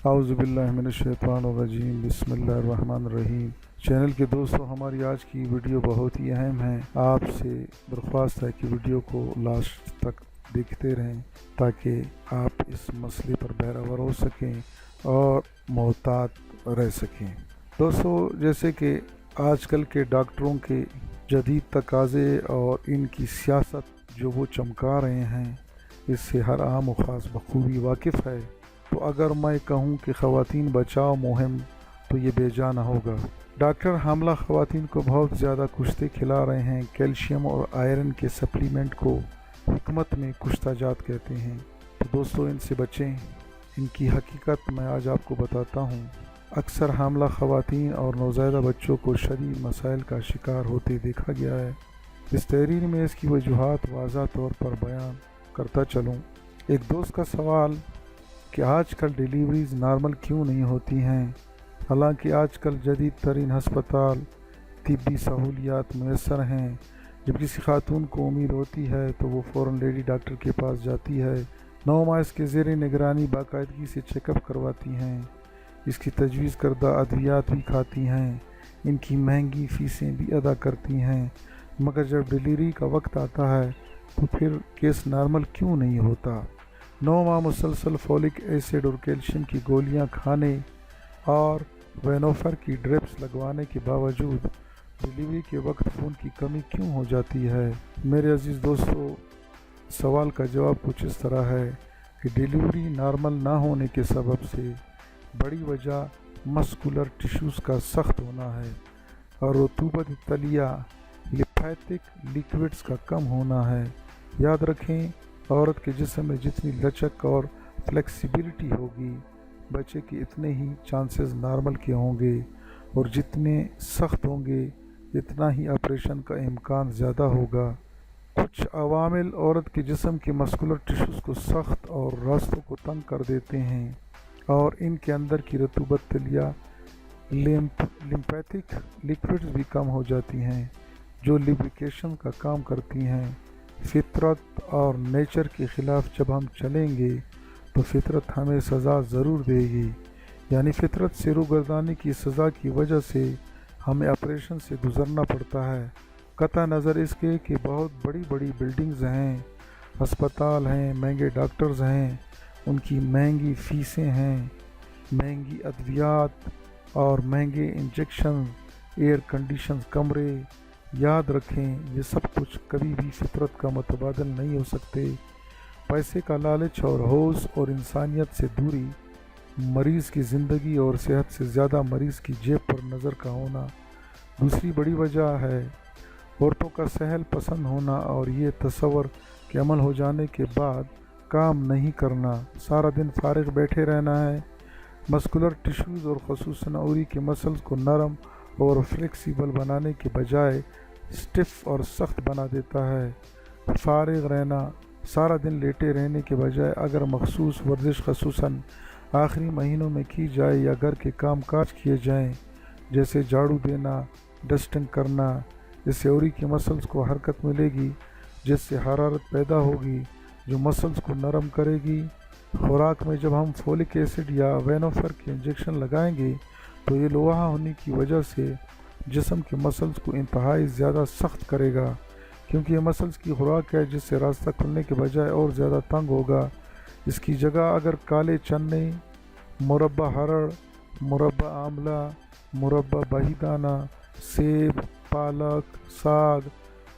اعوذ باللہ من الشیطان الرجیم، بسم اللہ الرحمن الرحیم۔ چینل کے دوستو، ہماری آج کی ویڈیو بہت ہی اہم ہے۔ آپ سے درخواست ہے کہ ویڈیو کو لاسٹ تک دیکھتے رہیں تاکہ آپ اس مسئلے پر بہرہ ہو سکیں اور محتاط رہ سکیں۔ دوستو، جیسے کہ آج کل کے ڈاکٹروں کے جدید تقاضے اور ان کی سیاست جو وہ چمکا رہے ہیں، اس سے ہر عام و خاص بخوبی واقف ہے۔ تو اگر میں کہوں کہ خواتین بچاؤ مہم تو یہ بے جا نہ ہوگا۔ ڈاکٹر حاملہ خواتین کو بہت زیادہ کشتے کھلا رہے ہیں۔ کیلشیم اور آئرن کے سپلیمنٹ کو حکمت میں کشتہ جات کہتے ہیں۔ تو دوستو، ان سے بچیں۔ ان کی حقیقت میں آج آپ کو بتاتا ہوں۔ اکثر حاملہ خواتین اور نوزائیدہ بچوں کو شدید مسائل کا شکار ہوتے دیکھا گیا ہے۔ اس تحریر میں اس کی وجوہات واضح طور پر بیان کرتا چلوں۔ ایک دوست کا سوال کہ آج کل ڈیلیوریز نارمل کیوں نہیں ہوتی ہیں، حالانکہ آج کل جدید ترین ہسپتال طبی سہولیات میسر ہیں۔ جب کسی خاتون کو امید ہوتی ہے تو وہ فوراً لیڈی ڈاکٹر کے پاس جاتی ہے۔ 9 ماہ اس کے زیر نگرانی باقاعدگی سے چیک اپ کرواتی ہیں، اس کی تجویز کردہ ادویات بھی کھاتی ہیں، ان کی مہنگی فیسیں بھی ادا کرتی ہیں، مگر جب ڈیلیوری کا وقت آتا ہے تو پھر کیس نارمل کیوں نہیں ہوتا؟ 9 ماہ مسلسل فولک ایسڈ اور کیلشیم کی گولیاں کھانے اور وینوفر کی ڈرپس لگوانے کے باوجود ڈیلیوری کے وقت خون کی کمی کیوں ہو جاتی ہے؟ میرے عزیز دوستو، سوال کا جواب کچھ اس طرح ہے کہ ڈیلیوری نارمل نہ ہونے کے سبب سے بڑی وجہ مسکولر ٹیشوز کا سخت ہونا ہے اور رطوبت تلیہ لیمفیٹک لیکوڈز کا کم ہونا ہے۔ یاد رکھیں، عورت کے جسم میں جتنی لچک اور فلیکسیبلٹی ہوگی، بچے کے اتنے ہی چانسز نارمل کے ہوں گے، اور جتنے سخت ہوں گے اتنا ہی آپریشن کا امکان زیادہ ہوگا۔ کچھ عوامل عورت کے جسم کے مسکولر ٹیشوز کو سخت اور راستوں کو تنگ کر دیتے ہیں، اور ان کے اندر کی رطوبت تلیہ لیمفیٹک لیکوڈز بھی کم ہو جاتی ہیں جو لیبریکیشن کا کام کرتی ہیں۔ فطرت اور نیچر کے خلاف جب ہم چلیں گے تو فطرت ہمیں سزا ضرور دے گی، یعنی فطرت سے روگردانی کی سزا کی وجہ سے ہمیں آپریشن سے گزرنا پڑتا ہے۔ قطع نظر اس کے کہ بہت بڑی بڑی بلڈنگز ہیں، ہسپتال ہیں، مہنگے ڈاکٹرز ہیں، ان کی مہنگی فیسیں ہیں، مہنگی ادویات اور مہنگے انجیکشن، ایئر کنڈیشن کمرے۔ یاد رکھیں، یہ سب کچھ کبھی بھی فطرت کا متبادل نہیں ہو سکتے۔ پیسے کا لالچ اور ہوس اور انسانیت سے دوری، مریض کی زندگی اور صحت سے زیادہ مریض کی جیب پر نظر کا ہونا دوسری بڑی وجہ ہے۔ عورتوں کا سہل پسند ہونا اور یہ تصور کہ عمل ہو جانے کے بعد کام نہیں کرنا، سارا دن فارغ بیٹھے رہنا ہے، مسکولر ٹیشوز اور خصوصاً عوری کے مسلز کو نرم اور فلیکسیبل بنانے کے بجائے سٹف اور سخت بنا دیتا ہے۔ فارغ رہنا، سارا دن لیٹے رہنے کے بجائے اگر مخصوص ورزش خصوصاً آخری مہینوں میں کی جائے یا گھر کے کام کاج کیے جائیں جیسے جھاڑو دینا، ڈسٹنگ کرنا، اس سے عوری کے مسلز کو حرکت ملے گی جس سے حرارت پیدا ہوگی جو مسلز کو نرم کرے گی۔ خوراک میں جب ہم فولک ایسڈ یا وینوفر کے انجیکشن لگائیں گے تو یہ لوہا ہونے کی وجہ سے جسم کے مسلز کو انتہائی زیادہ سخت کرے گا، کیونکہ یہ مسلز کی خوراک ہے جس سے راستہ کھلنے کے بجائے اور زیادہ تنگ ہوگا۔ اس کی جگہ اگر کالے چنے، مربع ہرڑ، مربع آملہ، مربع بہیدانہ، سیب، پالک، ساگ،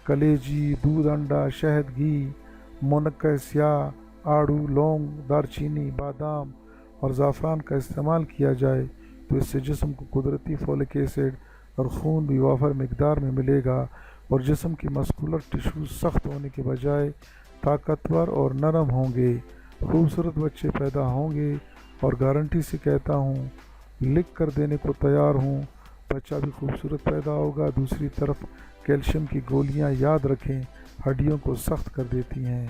کلیجی، دودھ، انڈا، شہد، گھی، منقع سیاہ، آڑو، لونگ، دارچینی، بادام اور زعفران کا استعمال کیا جائے تو اس سے جسم کو قدرتی فولک ایسڈ اور خون بھی وافر مقدار میں ملے گا، اور جسم کی مسکولر ٹیشوز سخت ہونے کے بجائے طاقتور اور نرم ہوں گے، خوبصورت بچے پیدا ہوں گے، اور گارنٹی سے کہتا ہوں، لکھ کر دینے کو تیار ہوں، بچہ بھی خوبصورت پیدا ہوگا۔ دوسری طرف کیلشیم کی گولیاں، یاد رکھیں، ہڈیوں کو سخت کر دیتی ہیں۔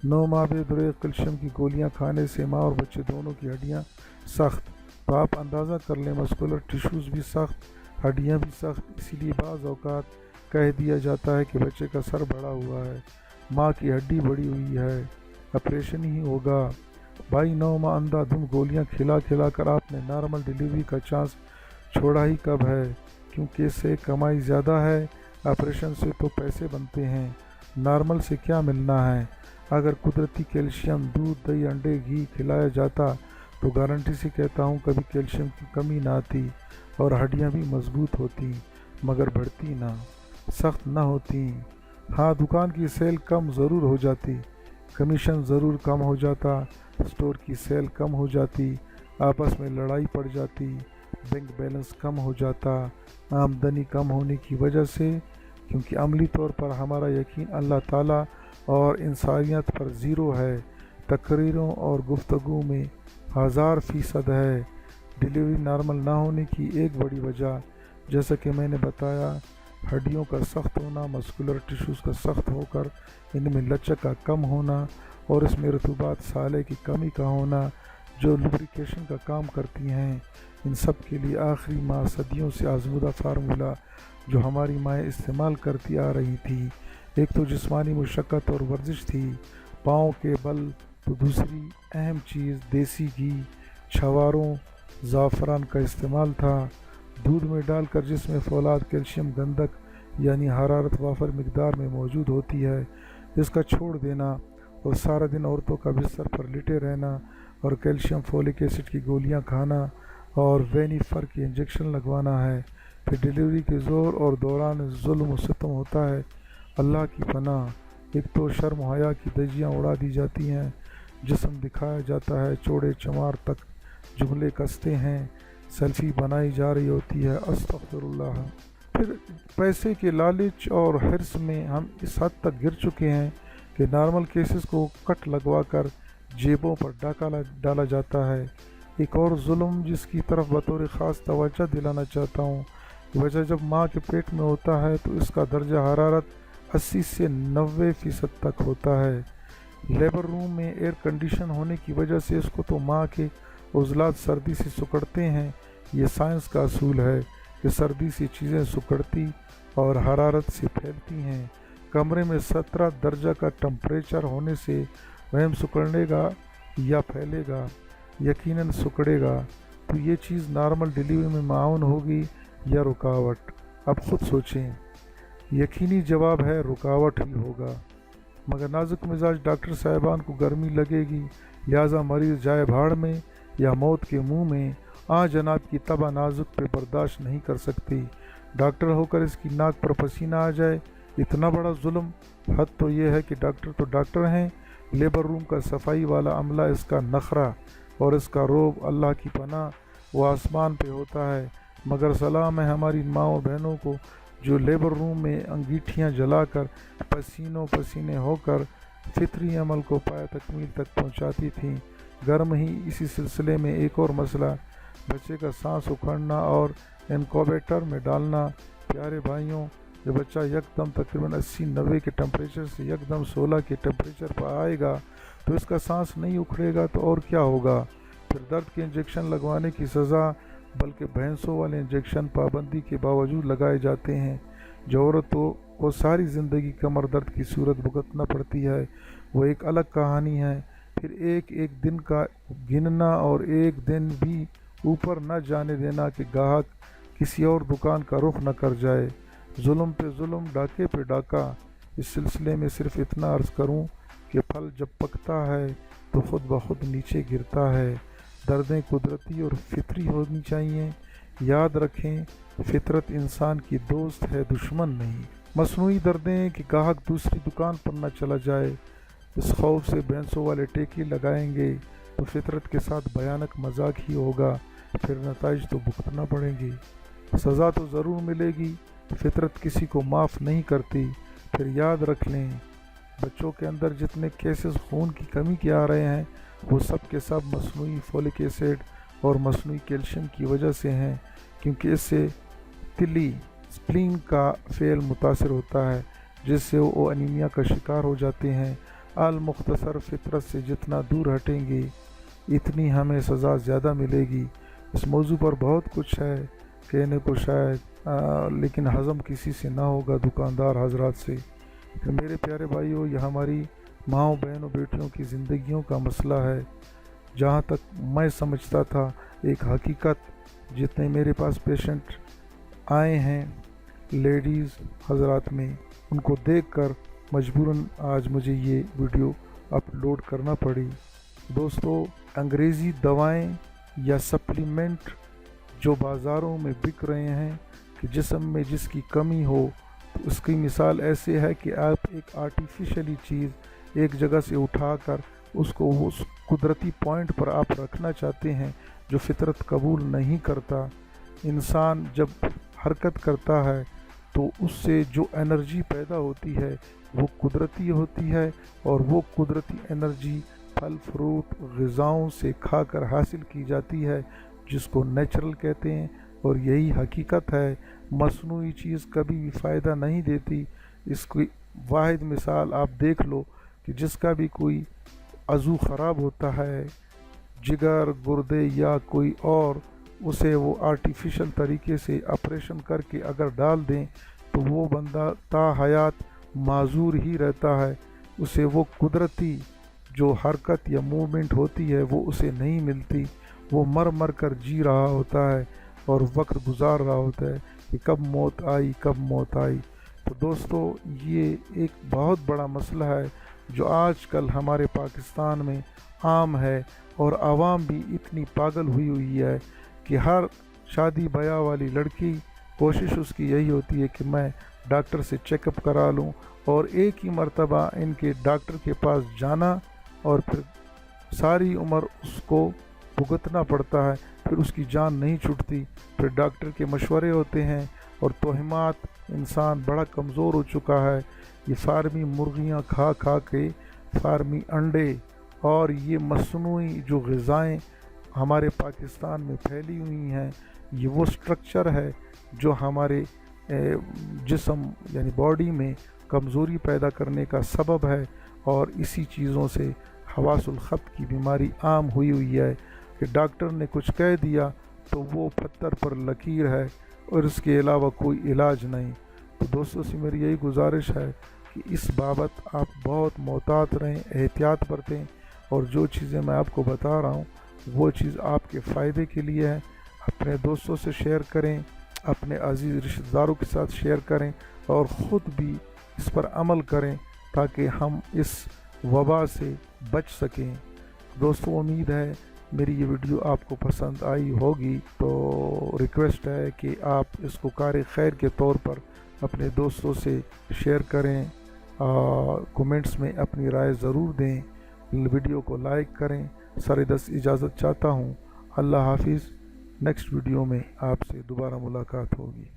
9 ماہ بے دریغ کیلشیم کی گولیاں کھانے سے ماں اور بچے دونوں کی ہڈیاں سخت، تو آپ اندازہ کر لیں مسکولر ٹیشوز بھی سخت، ہڈیاں بھی سخت۔ اسی لیے بعض اوقات کہہ دیا جاتا ہے کہ بچے کا سر بڑا ہوا ہے، ماں کی ہڈی بڑی ہوئی ہے، آپریشن ہی ہوگا۔ भाई 9 माह अंधाधुंध गोलियां खिला खिला कर आपने नॉर्मल डिलीवरी का चांस छोड़ा ही कब है? क्योंकि इससे कमाई ज़्यादा है, ऑपरेशन से तो पैसे बनते हैं, नॉर्मल से क्या मिलना है? अगर कुदरती कैल्शियम दूध दही अंडे घी खिलाया जाता तो गारंटी से कहता हूँ कभी कैल्शियम की कमी ना आती और हड्डियाँ भी मजबूत होती, मगर बढ़ती ना, सख्त ना होती। हाँ, दुकान की सेल कम ज़रूर हो जाती, कमीशन ज़रूर कम हो जाता, स्टोर की सेल कम हो जाती, आपस में लड़ाई पड़ जाती, बैंक बैलेंस कम हो जाता, आमदनी कम होने की वजह से, क्योंकि अमली तौर पर हमारा यकीन अल्लाह ताला और इंसानियत पर ज़ीरो है, तकरीरों और गुफ्तगू में 1000% है। डिलीवरी नॉर्मल ना होने की एक बड़ी वजह, जैसा कि मैंने बताया, हड्डियों का सख्त होना, मस्कुलर टिश्यूज़ का सख्त होकर इनमें लचक का कम होना और इसमें रतूबात साले की कमी का होना जो लुब्रिकेशन का काम करती हैं। इन सब के लिए आखिरी माह सदियों से आजमूदा फार्मूला जो हमारी माएँ इस्तेमाल करती आ रही थी, एक तो जिस्मानी मुशक्क़त और वर्जिश थी, पाँव के बल, तो दूसरी अहम चीज़ देसी घी, छवारों, ज़ाफ़रान का इस्तेमाल था, दूध में डालकर जिसमें फौलाद, कैल्शियम, गंधक यानी हरारत वाफर मिकदार में मौजूद होती है, इसका छोड़ देना और सारा दिन औरतों का बिस्तर पर लेटे रहना और कैल्शियम फोलिक एसिड की गोलियां खाना और वेनिफर की इंजेक्शन लगवाना है। फिर डिलीवरी के ज़ोर और दौरान जुल्म सितम होता है। अल्लाह की पनाह, एक तो शर्म हया की धज्जियाँ उड़ा दी जाती हैं, जिस्म दिखाया जाता है, चौड़े चमार तक जुमले कसते हैं, सेल्फी बनाई जा रही होती है, अस्तगफिरुल्लाह। फिर पैसे के लालच और हिर्स में हम इस हद तक गिर चुके हैं कि नॉर्मल केसेस को कट लगवा कर जेबों पर डाका डाला जाता है। एक और जुल्म जिसकी तरफ बतौर ख़ास तवज्जो दिलाना चाहता हूँ, वजह जब माँ के पेट में होता है तो इसका दर्जा हरारत 80 से 90% तक होता है। लेबर रूम में एयर कंडीशन होने की वजह से इसको तो माँ के उज़लात सर्दी से सिकुड़ते हैं। ये साइंस का असूल है कि सर्दी से चीज़ें सिकुड़ती और हरारत से फैलती हैं। कमरे में 17 दर्जा का टेम्परेचर होने से वहम सिकुड़ेगा या फैलेगा? यकीनन सिकुड़ेगा। तो ये चीज़ नॉर्मल डिलीवरी में माउन होगी या रुकावट? अब ख़ुद सोचें। यकीनी जवाब है रुकावट ही होगा, मगर नाजुक मिजाज डॉक्टर साहिबान को गर्मी लगेगी, लिहाजा मरीज़ जाए भाड़ में या मौत के मुंह में। जनाब की तबा नाजुक पे बर्दाश्त नहीं कर सकती, डॉक्टर होकर इसकी नाक पर पसीना आ जाए, इतना बड़ा जुल्म। हद तो ये है कि डॉक्टर तो डॉक्टर हैं, लेबर रूम का सफाई वाला अमला इसका नखरा और इसका रोब, अल्लाह की पनाह, वो आसमान पे होता है। मगर सलाम है हमारी माँओं बहनों को जो लेबर रूम में अंगीठियाँ जलाकर पसीनों पसीने होकर फितरी अमल को पाया तकमील तक पहुँचाती थीं। गर्म ही इसी सिलसिले में एक और मसला, बच्चे का सांस उखड़ना और इनक्यूबेटर में डालना। प्यारे भाइयों, जब बच्चा यकदम तकरीबन 80-90 के टेम्परेचर से यकदम 16 के टेम्परेचर पर आएगा तो इसका सांस नहीं उखड़ेगा तो और क्या होगा? फिर दर्द के इंजेक्शन लगवाने की सज़ा, बल्कि भैंसों वाले इंजेक्शन पाबंदी के बावजूद लगाए जाते हैं, जो औरतों को सारी ज़िंदगी कमर दर्द की सूरत भुगतना पड़ती है, वो एक अलग कहानी है। फिर एक एक दिन का गिनना और एक दिन भी ऊपर न जाने देना कि गाहक किसी और दुकान का रुख न कर जाए। जुल्म पे जुल्म, डाके पे डाका। इस सिलसिले में सिर्फ इतना अर्ज़ करूं कि फल जब पकता है तो ख़ुद ब खुद नीचे गिरता है। दर्दें कुदरती और फितरी होनी चाहिए। याद रखें, फितरत इंसान की दोस्त है, दुश्मन नहीं। मसनूई दर्दें कि गाहक दूसरी दुकान पर न चला जाए, इस खौफ से भैंसों वाले टेके लगाएंगे तो फितरत के साथ भयानक मजाक ही होगा, फिर नताइज तो भुगतना पड़ेंगे। सज़ा तो ज़रूर मिलेगी, फितरत किसी को माफ़ नहीं करती। फिर याद रख लें, बच्चों के अंदर जितने केसेस खून की कमी के आ रहे हैं वो सब के सब मसनूई फोलिक एसिड और मसनूई कैल्शियम की वजह से हैं, क्योंकि इससे तिली स्प्लीन का फेल मुतासर होता है, जिससे वो अनीमिया का शिकार हो जाते हैं। अल मुख्तसर, फितरत से जितना दूर हटेंगे इतनी हमें सज़ा ज़्यादा मिलेगी। इस मौजू पर बहुत कुछ है कहने को शायद, लेकिन हज़म किसी से ना होगा दुकानदार हजरात से। तो मेरे प्यारे भाइयों, यह हमारी माँओं बहनों बेटियों की ज़िंदगियों का मसला है। जहाँ तक मैं समझता था एक हकीकत, जितने मेरे पास पेशेंट आए हैं लेडीज़ हजरात में, उनको देखकर मजबूरन आज मुझे ये वीडियो अपलोड करना पड़ी। दोस्तों, अंग्रेज़ी दवाएं या सप्लीमेंट जो बाज़ारों में बिक रहे हैं कि जिस्म में जिसकी कमी हो, तो उसकी मिसाल ऐसे है कि आप एक आर्टिफिशियली चीज़ एक जगह से उठाकर उसको उस कुदरती पॉइंट पर आप रखना चाहते हैं जो फितरत कबूल नहीं करता। इंसान जब हरकत करता है तो उससे जो एनर्जी पैदा होती है वो कुदरती होती है, और वो कुदरती एनर्जी फल फ्रूट ग़िज़ाओं से खाकर हासिल की जाती है, जिसको नेचुरल कहते हैं। और यही हकीकत है, मसनूई चीज़ कभी भी फ़ायदा नहीं देती। इसकी वाहिद मिसाल आप देख लो कि जिसका भी कोई अज़ू ख़राब होता है, जिगर गुर्दे या कोई और, उसे वो आर्टिफिशियल तरीके से ऑपरेशन करके अगर डाल दें तो वो बंदा ता हयात माजूर ही रहता है। उसे वो कुदरती जो हरकत या मूवमेंट होती है वो उसे नहीं मिलती। वो मर मर कर जी रहा होता है और वक्त गुजार रहा होता है कि कब मौत आई, कब मौत आई। तो दोस्तों, ये एक बहुत बड़ा मसला है जो आजकल हमारे पाकिस्तान में आम है, और आवाम भी इतनी पागल हुई है कि हर शादी ब्याह वाली लड़की कोशिश उसकी यही होती है कि मैं डॉक्टर से चेकअप करा लूं, और एक ही मर्तबा इनके डॉक्टर के पास जाना और फिर सारी उम्र उसको भुगतना पड़ता है, फिर उसकी जान नहीं छूटती। फिर डॉक्टर के मशवरे होते हैं और तोहमात, इंसान बड़ा कमज़ोर हो चुका है। ये फार्मी मुर्गियाँ खा खा के, फार्मी अंडे और ये मसनूई जो ग़िज़ाएँ हमारे पाकिस्तान में फैली हुई हैं, ये वो स्ट्रक्चर है जो हमारे जिस्म यानी बॉडी में कमज़ोरी पैदा करने का सबब है। और इसी चीज़ों से हवासुल ख़त की बीमारी आम हुई है कि डॉक्टर ने कुछ कह दिया तो वो पत्थर पर लकीर है और इसके अलावा कोई इलाज नहीं। तो दोस्तों से मेरी यही गुजारिश है कि इस बाबत आप बहुत मोहतात रहें, एहतियात बरतें, और जो चीज़ें मैं आपको बता रहा हूँ वो चीज़ आपके फ़ायदे के लिए है। अपने दोस्तों से शेयर करें, अपने अजीज़ रिश्तेदारों के साथ शेयर करें, और ख़ुद भी इस पर अमल करें ताकि हम इस वबा से बच सकें। दोस्तों, उम्मीद है मेरी ये वीडियो आपको पसंद आई होगी। तो रिक्वेस्ट है कि आप इसको कार खैर के तौर पर अपने दोस्तों से शेयर करें, कमेंट्स में अपनी राय ज़रूर दें, वीडियो को लाइक करें। सारे दस इजाज़त चाहता हूँ। अल्लाह हाफिज़। नेक्स्ट वीडियो में आपसे दोबारा मुलाकात होगी।